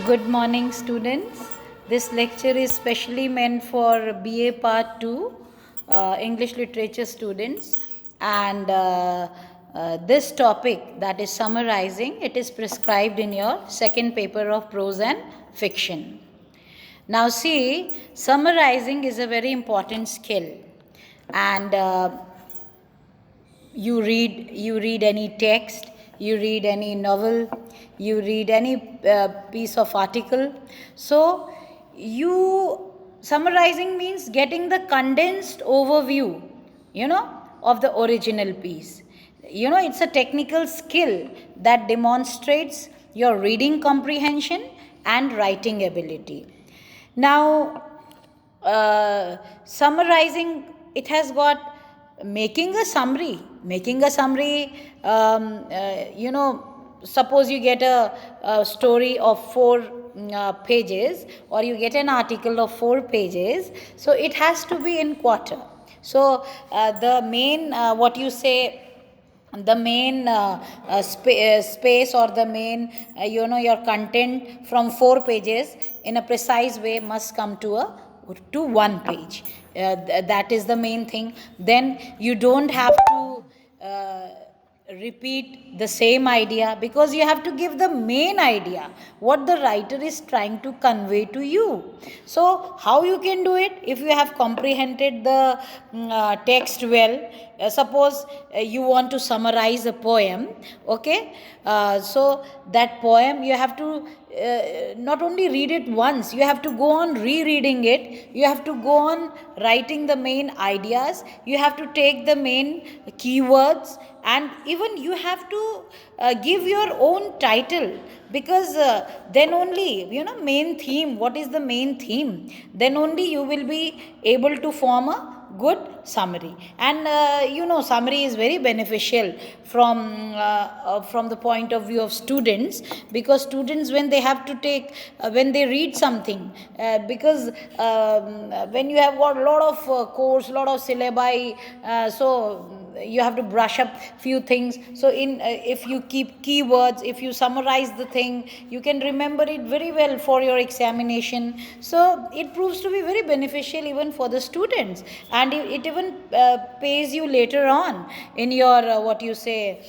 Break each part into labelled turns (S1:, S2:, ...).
S1: Good morning, students. This lecture is specially meant for BA Part 2, English Literature students. And this topic, that is summarizing, it is prescribed in your second paper of prose and fiction. Now, see, summarizing is a very important skill. And you read any text, you read any novel, you read any piece of article. So you summarizing means getting the condensed overview, you know, of the original piece. You know, it's a technical skill that demonstrates your reading comprehension and writing ability. Now, summarizing, it has got making a summary. Suppose you get a story of four pages, or you get an article of 4 pages, so it has to be in quarter. So the main what you say the main space, or the main your content from 4 pages in a precise way must come to 1 page. That is the main thing. Then you don't have to repeat the same idea, because you have to give the main idea what the writer is trying to convey to you. So how you can do it? If you have comprehended the text well, suppose you want to summarize a poem, okay, so that poem you have to not only read it once, you have to go on rereading it, you have to go on writing the main ideas, you have to take the main keywords, and even you have to give your own title, because then only, main theme, what is the main theme, then only you will be able to form a good summary. And summary is very beneficial from the point of view of students, because students, when they have to take when they read something, because when you have got a lot of course, lot of syllabi, so you have to brush up few things. So in if you keep keywords, if you summarize the thing, you can remember it very well for your examination. So it proves to be very beneficial even for the students, and it even pays you later on in your what you say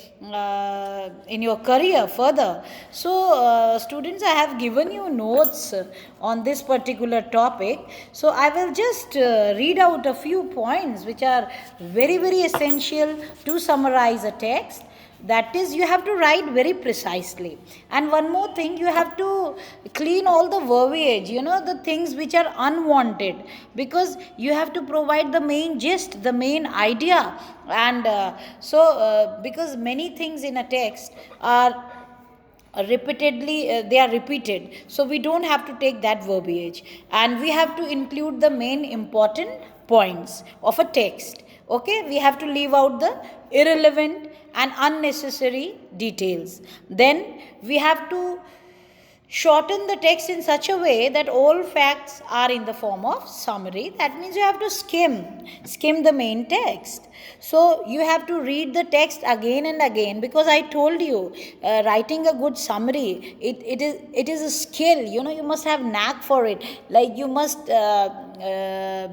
S1: in your career further. So students, I have given you notes on this particular topic, so I will just read out a few points which are very, very essential to summarize a text. That is, you have to write very precisely. And one more thing, you have to clean all the verbiage, the things which are unwanted, because you have to provide the main gist, the main idea. And because many things in a text are repeatedly they are repeated, so we don't have to take that verbiage, and we have to include the main important points of a text. Okay, we have to leave out the irrelevant and unnecessary details. Then we have to shorten the text in such a way that all facts are in the form of summary. That means you have to skim the main text. So you have to read the text again and again, because I told you, writing a good summary, it is a skill. You must have knack for it. Like, you must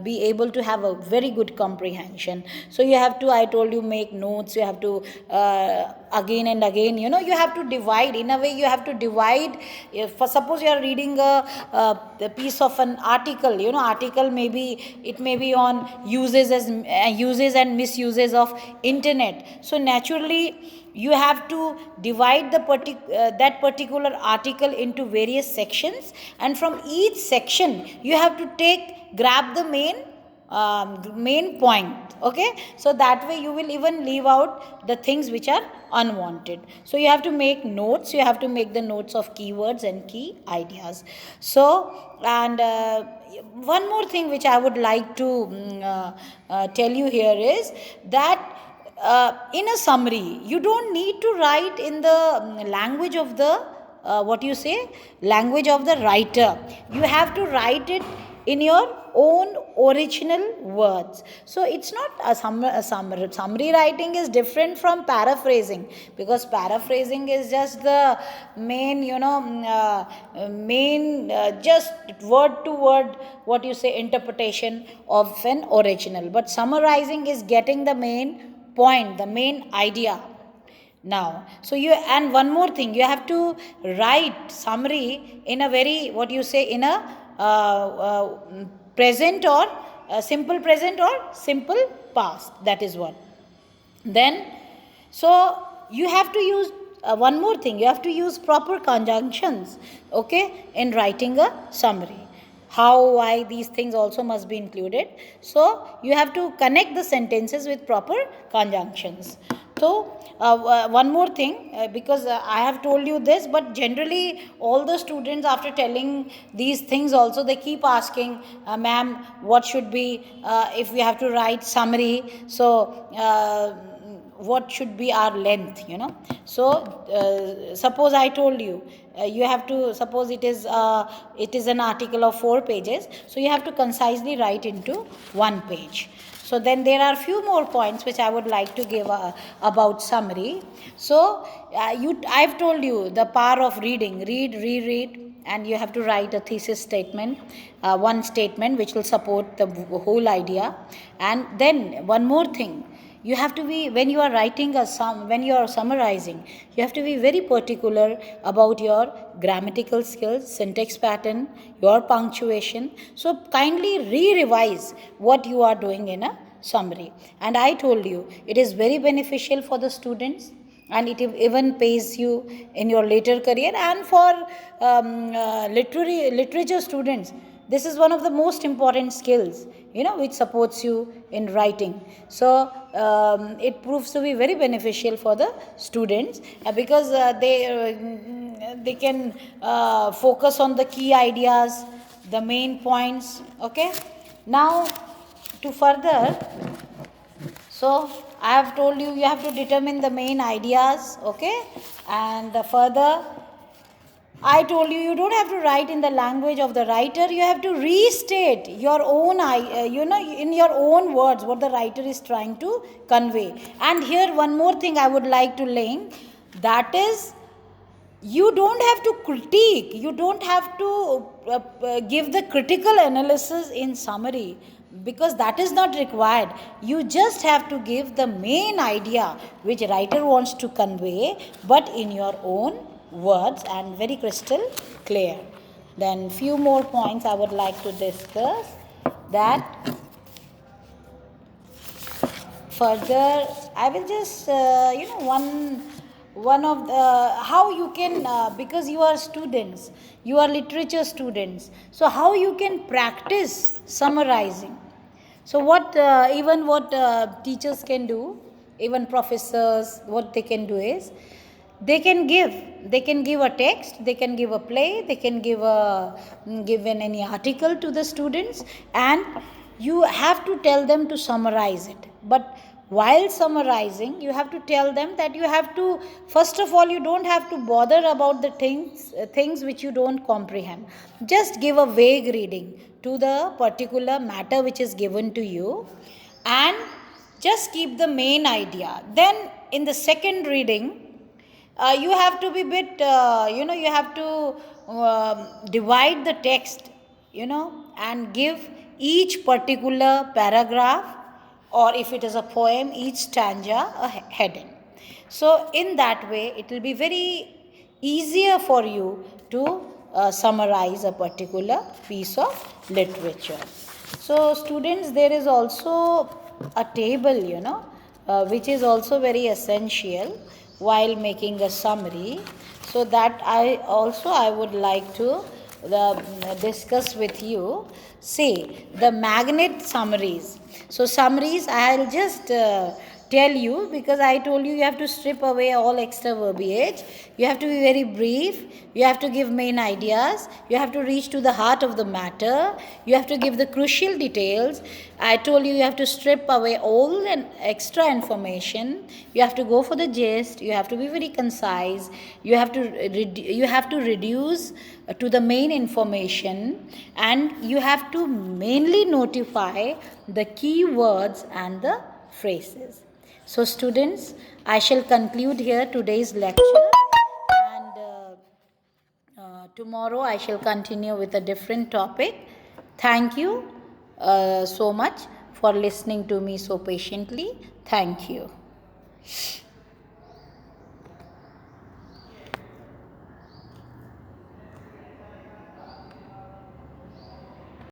S1: be able to have a very good comprehension. So you have to, I told you, make notes. You have to again and again, you have to divide. In a way, you have to divide. If, for suppose you are reading a piece of an article, article may be on uses and misuses of internet. So naturally, you have to divide that particular article into various sections, and from each section you have to grab the main point. Okay, so that way you will even leave out the things which are unwanted. So you have to make notes, you have to make the notes of keywords and key ideas. So, and one more thing which I would like to tell you here is that in a summary, you don't need to write in the language of the language of the writer. You have to write it in your own original words. So it's not summary writing is different from paraphrasing, because paraphrasing is just the main, just word to word, what you say, interpretation of an original. But summarizing is getting the main point, the main idea. Now, so you, and one more thing, you have to write summary in a very, what you say, in a present or simple present or simple past. That is what. Then, so you have to use one more thing, you have to use proper conjunctions, okay, in writing a summary. How, why, these things also must be included. So you have to connect the sentences with proper conjunctions. So one more thing, because I have told you this, but generally all the students, after telling these things also, they keep asking, ma'am, what should be, if we have to write summary, so what should be our length, so suppose I told you, you have to, suppose it is an article of 4 pages, so you have to concisely write into 1 page. So then there are few more points which I would like to give about summary. So I've told you the power of reading, read, reread, and you have to write a thesis statement, one statement which will support the whole idea. And then one more thing, you have to be, when you are writing when you are summarizing, you have to be very particular about your grammatical skills, syntax pattern, your punctuation. So kindly re-revise what you are doing in a summary. And I told you, it is very beneficial for the students, and it even pays you in your later career. And for literature students, this is one of the most important skills, which supports you in writing. So it proves to be very beneficial for the students, because they can focus on the key ideas, the main points. Okay. Now, to further, so I have told you, you have to determine the main ideas. Okay. And further, I told you, you don't have to write in the language of the writer. You have to restate your own, in your own words, what the writer is trying to convey. And here, one more thing I would like to link, that is, you don't have to critique, you don't have to give the critical analysis in summary, because that is not required. You just have to give the main idea which writer wants to convey, but in your own words and very crystal clear. Then few more points I would like to discuss, that further I will just one of the, how you can, because you are students, you are literature students, so how you can practice summarizing. So what teachers can do, even professors, what they can do is, they can give a text, they can give a play, they can give any article to the students, and you have to tell them to summarize it. But while summarizing, you have to tell them that you have to, first of all, you don't have to bother about the things which you don't comprehend. Just give a vague reading to the particular matter which is given to you, and just keep the main idea. Then in the second reading, you have to be bit, you have to divide the text, and give each particular paragraph, or if it is a poem, each stanza a heading. So in that way, it will be very easier for you to summarize a particular piece of literature. So students, there is also a table, which is also very essential while making a summary. So that I would like to discuss with you. See, the magnet summaries. So summaries, I'll just tell you, because I told you have to strip away all extra verbiage. You have to be very brief. You have to give main ideas. You have to reach to the heart of the matter. You have to give the crucial details. I told you have to strip away all and extra information. You have to go for the gist. You have to be very concise. You have to reduce to the main information, and you have to mainly notify the key words and the phrases. So students, I shall conclude here today's lecture, and tomorrow I shall continue with a different topic. Thank you so much for listening to me so patiently. Thank you.